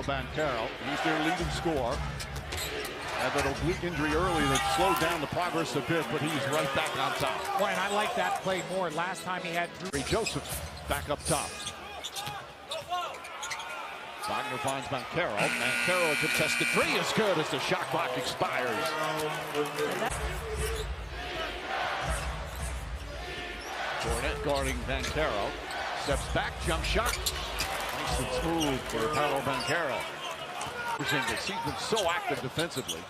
for Banchero. He's their leading scorer. Had that oblique injury early that slowed down the progress a bit, but he's right back on top. Boy, and I like that play more. Last time he had three. Joseph back up top. Wagner finds Banchero. Banchero, a contested three is good as the shot clock expires. Cornet guarding Banchero. Steps back, jump shot. Nice and smooth for Paolo Banchero. He's been so active defensively.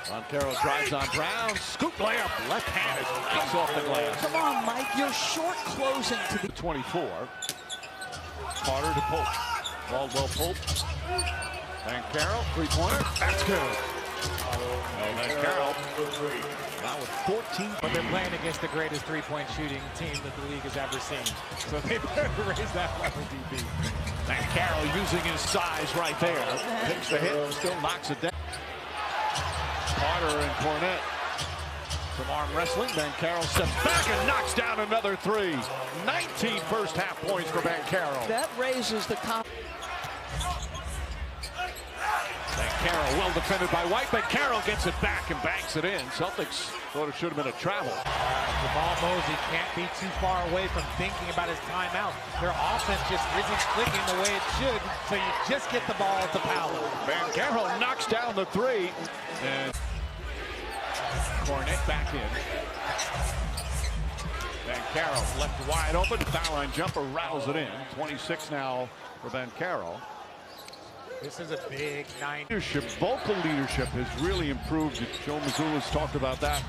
Banchero drives on Brown. Scoop layup. Left hand is nice off the glass. Come on, Mike. You're short closing to the 24. Carter to Pope. Caldwell Pope. Banchero, three-pointer. That's good. Banchero now with 14. But they're playing against the greatest three-point shooting team that the league has ever seen. So they better raise that level, DB. Banchero using his size right there. Takes the hit and still knocks it down. Carter and Cornet. Some arm wrestling. Banchero steps back and knocks down another three. 19 first half points for Banchero. That raises the confidence. Banchero well defended by White. Banchero gets it back and banks it in. Celtics thought it should have been a travel. Jamal Mosey can't be too far away from thinking about his timeout. Their offense just isn't clicking the way it should, so you just get the ball to Paolo. Banchero knocks down the three. And Cornet back in. Banchero left wide open. Foul line jumper rattles it in. 26 now for Banchero. This is a big night. Leadership, vocal leadership has really improved. Joe Mazzulla's talked about that.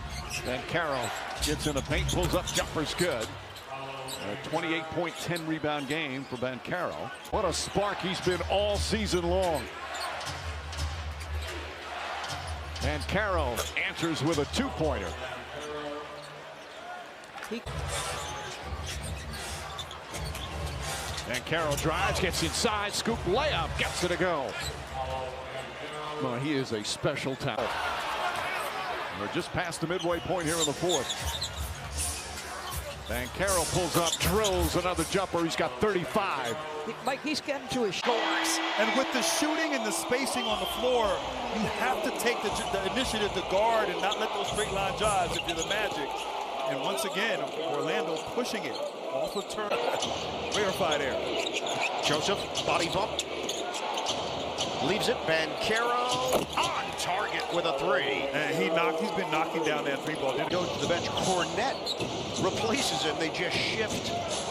Banchero gets in the paint, pulls up, jumper's good. A 28-point, 10-rebound game for Banchero. What a spark he's been all season long. Banchero answers with a two-pointer. Banchero drives, gets inside, scoop layup, gets it to go. Well, he is a special talent. We're just past the midway point here in the fourth. Banchero pulls up, drills another jumper. He's got 35. Mike, he's getting to his scores. And with the shooting and the spacing on the floor, you have to take the initiative to guard and not let those straight line drives if you're the Magic. And once again, Orlando pushing it off of turn. Rarefied air. Joseph, body bump. Leaves it. Banchero on target with a three. And he's been knocking down that three ball. Goes to the bench. Cornet replaces him. They just shift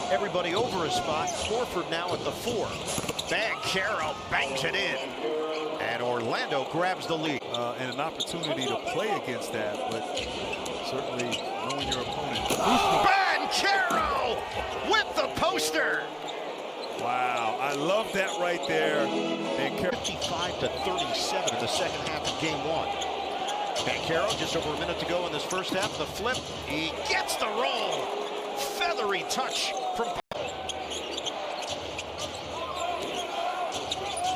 everybody over a spot. Horford now at the 4. Banchero bangs it in. And Orlando grabs the lead. And an opportunity to play against that, but certainly knowing your opponent. Banchero with the poster. Wow, I love that right there. 55-37 in the second half of game 1. Banchero, just over a minute to go in this first half. The flip, he gets the roll. Feathery touch from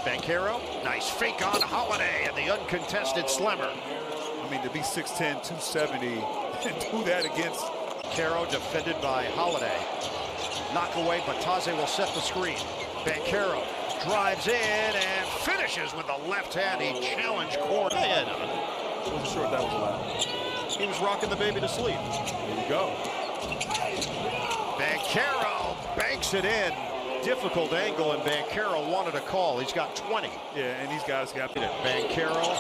Banchero. Nice fake on Holiday and the uncontested slammer. I mean, to be 6'10", 270, and do that against Banchero, defended by Holiday. Knock away, but Taze will set the screen. Banchero drives in and finishes with the left hand. He challenged Cornet. I wasn't sure if that was allowed. He was rocking the baby to sleep. There you go. Banchero banks it in. Difficult angle, and Banchero wanted a call. He's got 20. Yeah, and these guys got it. Banchero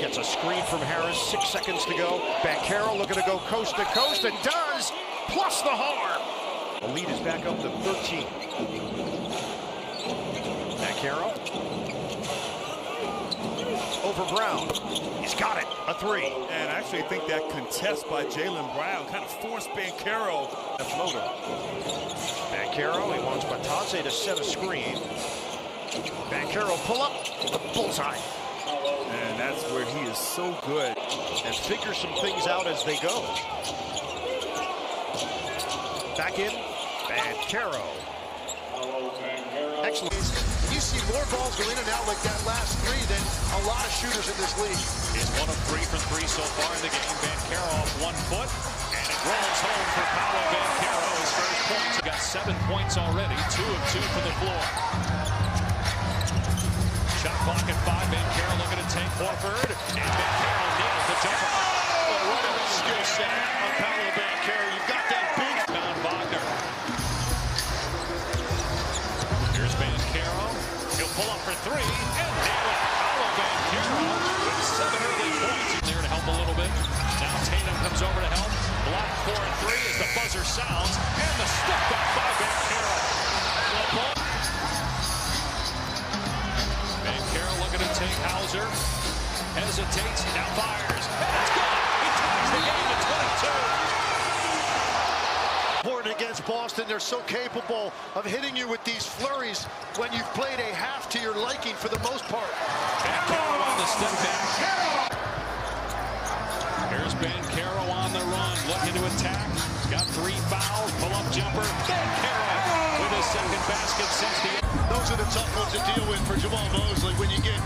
gets a screen from Harris. 6 seconds to go. Banchero looking to go coast to coast, and does, plus the harm. The lead is back up to 13. Banchero over Brown. He's got it. A three. And I actually think that contest by Jaylen Brown kind of forced Banchero a floater. Banchero, he wants Batase to set a screen. Banchero pull up, bullseye. And that's where he is so good. And figure some things out as they go. Back in, Banchero. Excellent. You see more balls go in and out like that last three than a lot of shooters in this league. Is 1 of 3 from 3 so far in the game. Banchero off 1 foot, and it's Rolls home for Paolo Banchero. His first points. He got 7 points already. 2 of 2 from the floor. Shot clock at 5. Banchero looking to take Horford. And Banchero nails the jumper. Oh, what a skill set on Paolo Banchero. You've got that big. Found Wagner. Here's Banchero. He'll pull up for 3 and nail it. Paolo Banchero with 7 early points. He's there to help a little bit. Now Tatum comes over to help. Blocked for 3 as the buzzer sounds. And the step back by Banchero. Banchero looking to take Hauser. Hesitates. Now fires. And it's good. He ties the game at 22. Important against Boston. They're so capable of hitting you with these flurries when you've played a half to your liking for the most part. Banchero on the step back. Here's Banchero on the run, looking to attack. He's got 3 fouls, pull-up jumper. Banchero with his second basket since the end. Those are the tough ones to deal with for Jamal Mosley when you get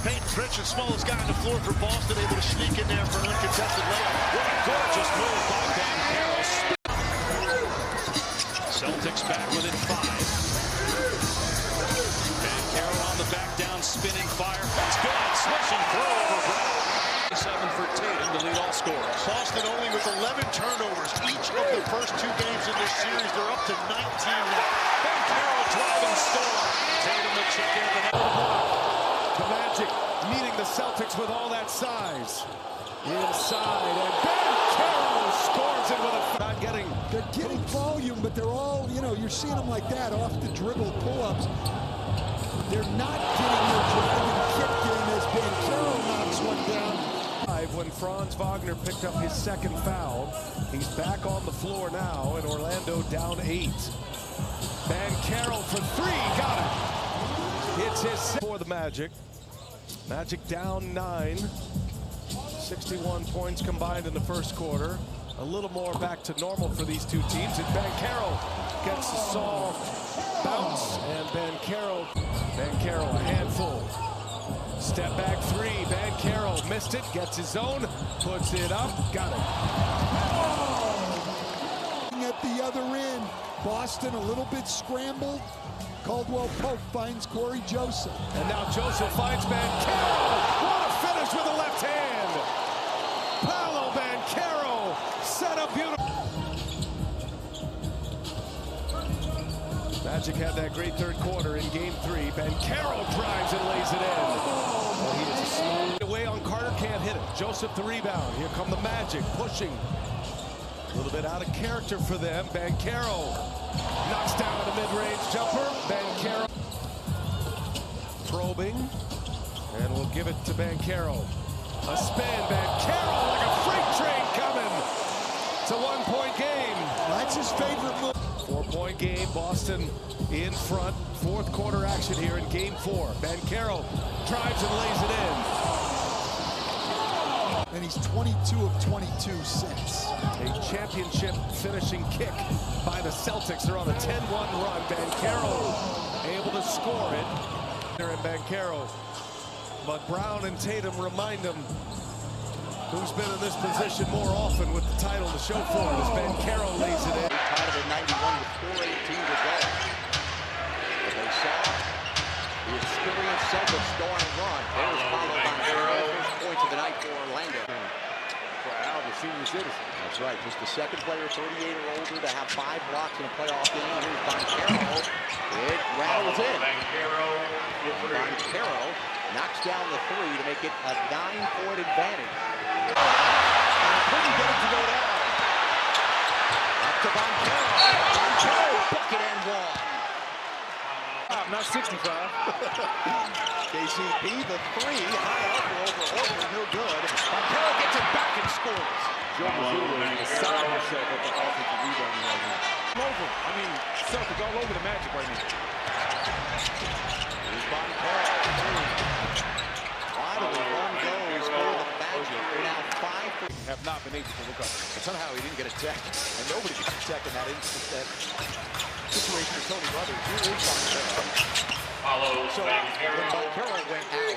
Peyton Pritchard, smallest guy on the floor for Boston, able to sneak in there for an uncontested layup. What a gorgeous move by Banchero. Celtics back within 5. Banchero on the back down, spinning fire. That's good, swishing through over Brown. 7 for Tatum, the lead all scorers. Boston only with 11 turnovers each of the first 2 games in this series. They're up to 19 now. Banchero driving storm. Tatum the check in the net. The Magic meeting the Celtics with all that size. Inside, and Banchero scores it with a... They're getting volume, but they're all, you're seeing them like that, off the dribble pull-ups. They're not getting their driving kicked in as Banchero knocks one down. When Franz Wagner picked up his second foul, he's back on the floor now, and Orlando down 8. Banchero for 3, got it. It's his for the Magic. Magic down 9. 61 points combined in the first quarter. A little more back to normal for these 2 teams. And Banchero gets the soft bounce. And Banchero a handful. Step back 3. Banchero missed it. Gets his own. Puts it up. Got it. At the other end, Boston a little bit scrambled. Caldwell Pope finds Corey Joseph. And now Joseph finds Banchero. What a finish with the left hand. Paolo Banchero set up beautiful. Magic had that great third quarter in game 3. Banchero drives and lays it in. Well, he is smooth away on Carter, can't hit it. Joseph the rebound. Here come the Magic pushing. A little bit out of character for them. Banchero knocks down the mid-range jumper. Banchero probing, and we'll give it to Banchero. A spin, Banchero like a freight train coming. It's a 1-point game. That's his favorite move. 4-point game, Boston in front. Fourth quarter action here in game 4. Banchero drives and lays it in. And he's 22 of 22 since. A championship finishing kick by the Celtics. They're on a 10-1 run. Banchero able to score it. And Banchero. But Brown and Tatum remind him who's been in this position more often with the title to show for it as Banchero lays it in. Tied at 91 with 4:18 to go. But they saw the experienced Celtics go on a run. There's Paolo Banchero, first points of the night for Orlando. For Al, the senior citizen. That's right, just the second player, 38 or older, to have 5 blocks in a playoff game. Here's Banchero. It rattles in. Banchero knocks down the 3 to make it a 9-point advantage. And couldn't get it to go down. Up to Banchero. Banchero, bucket and 1. Not 65. KCP, the 3, high up over Horford, no good. Banchero gets it back and scores. Joe Mazzulla is beside himself at the offensive rebounding right now. Celtics all over the Magic right now. Here's Banchero. Finally, one goes for the Magic. They're now 5 for... Have not been able to look up. But somehow he didn't get a tech, and nobody gets a tech in that instance. Situation for Tony Brothers. Here is Banchero. So when Banchero went out,